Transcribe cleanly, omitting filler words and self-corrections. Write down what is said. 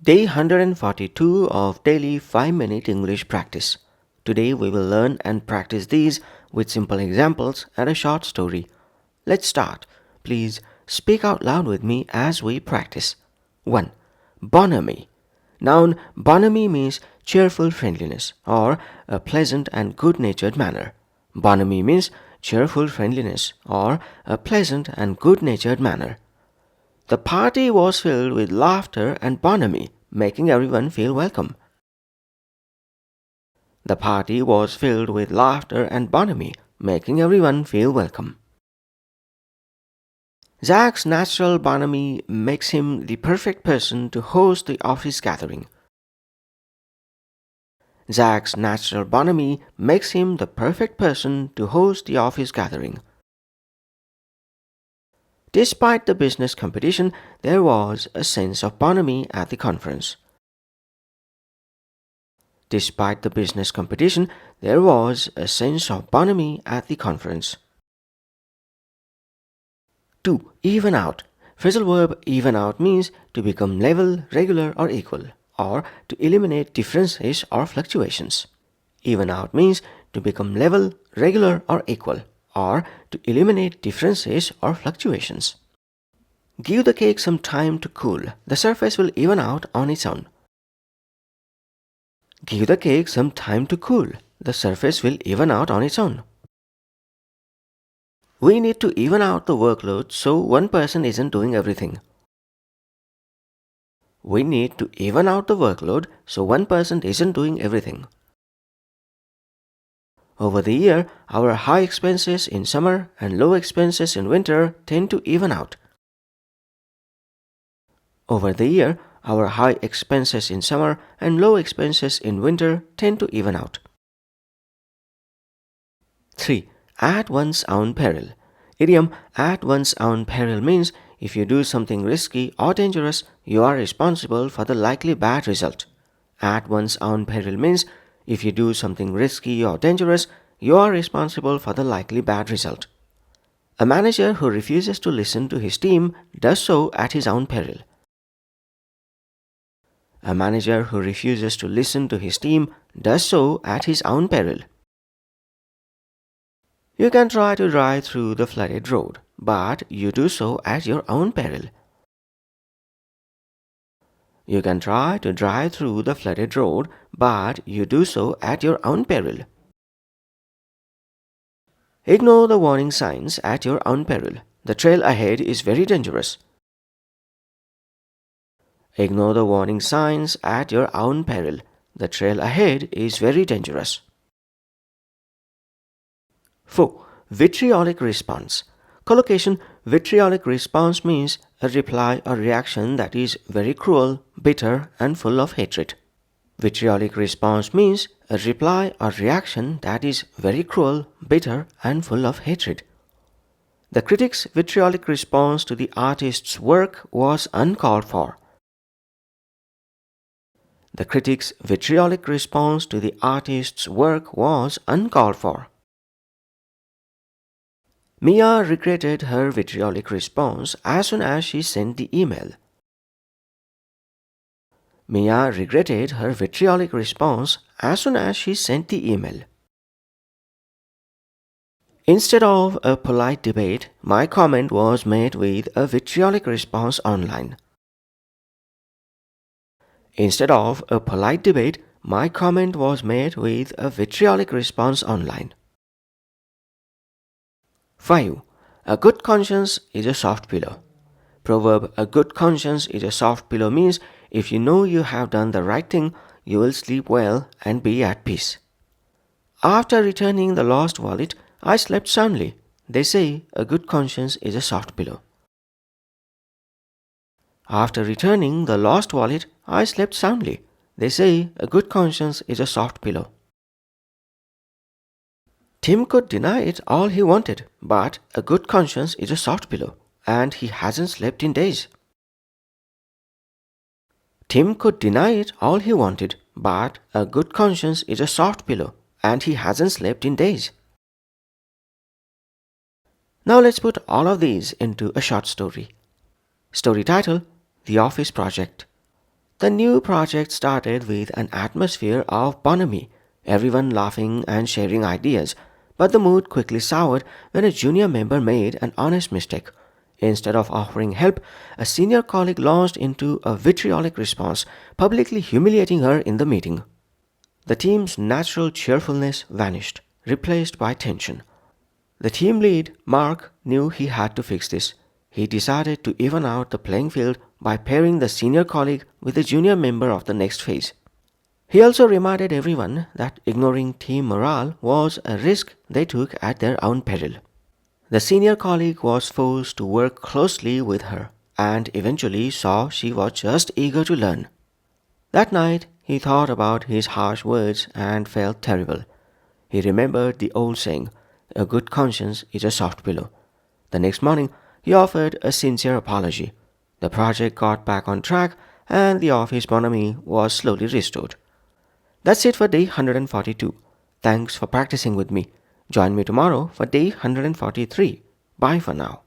Day 142 of daily 5-minute English practice. Today we will learn and practice these with simple examples and a short story. Let's start. Please speak out loud with me as we practice. 1. Bonhomie. Noun bonhomie means cheerful friendliness or a pleasant and good-natured manner. Bonhomie means cheerful friendliness or a pleasant and good-natured manner. The party was filled with laughter and bonhomie, making everyone feel welcome. The party was filled with laughter and bonhomie, making everyone feel welcome. Zach's natural bonhomie makes him the perfect person to host the office gathering. Zach's natural bonhomie makes him the perfect person to host the office gathering. Despite the business competition, there was a sense of bonhomie at the conference. Despite the business competition, there was a sense of bonhomie at the conference. 2. Even out. Phrasal verb even out means to become level, regular or equal, or to eliminate differences or fluctuations. Even out means to become level, regular or equal, or to eliminate differences or fluctuations. Give the cake some time to cool. The surface will even out on its own. Give the cake some time to cool. The surface will even out on its own. We need to even out the workload so one person isn't doing everything. We need to even out the workload so one person isn't doing everything. Over the year, our high expenses in summer and low expenses in winter tend to even out. Over the year, our high expenses in summer and low expenses in winter tend to even out. 3. At one's own peril. Idiom at one's own peril means if you do something risky or dangerous, you are responsible for the likely bad result. At one's own peril means if you do something risky or dangerous, you are responsible for the likely bad result. A manager who refuses to listen to his team does so at his own peril. A manager who refuses to listen to his team does so at his own peril. You can try to drive through the flooded road, but you do so at your own peril. You can try to drive through the flooded road, but you do so at your own peril. Ignore the warning signs at your own peril. The trail ahead is very dangerous. Ignore the warning signs at your own peril. The trail ahead is very dangerous. 4. Vitriolic response. Collocation vitriolic response means a reply or reaction that is very cruel, bitter, and full of hatred. Vitriolic response means a reply or reaction that is very cruel, bitter, and full of hatred. The critic's vitriolic response to the artist's work was uncalled for. The critic's vitriolic response to the artist's work was uncalled for. Mia regretted her vitriolic response as soon as she sent the email. Mia regretted her vitriolic response as soon as she sent the email. Instead of a polite debate, my comment was met with a vitriolic response online. Instead of a polite debate, my comment was met with a vitriolic response online. 5. A good conscience is a soft pillow. Proverb a good conscience is a soft pillow means if you know you have done the right thing, you will sleep well and be at peace. After returning the lost wallet, I slept soundly. They say a good conscience is a soft pillow. After returning the lost wallet, I slept soundly. They say a good conscience is a soft pillow. Tim could deny it all he wanted, but a good conscience is a soft pillow, and he hasn't slept in days. Tim could deny it all he wanted, but a good conscience is a soft pillow, and he hasn't slept in days. Now let's put all of these into a short story. Story title: The Office Project. The new project started with an atmosphere of bonhomie, everyone laughing and sharing ideas, but the mood quickly soured when a junior member made an honest mistake. Instead of offering help, a senior colleague launched into a vitriolic response, publicly humiliating her in the meeting. The team's natural cheerfulness vanished, replaced by tension. The team lead, Mark, knew he had to fix this. He decided to even out the playing field by pairing the senior colleague with the junior member of the next phase. He also reminded everyone that ignoring team morale was a risk they took at their own peril. The senior colleague was forced to work closely with her and eventually saw she was just eager to learn. That night, he thought about his harsh words and felt terrible. He remembered the old saying, "A good conscience is a soft pillow." The next morning, he offered a sincere apology. The project got back on track and the office bonhomie was slowly restored. That's it for day 142. Thanks for practicing with me. Join me tomorrow for day 143. Bye for now.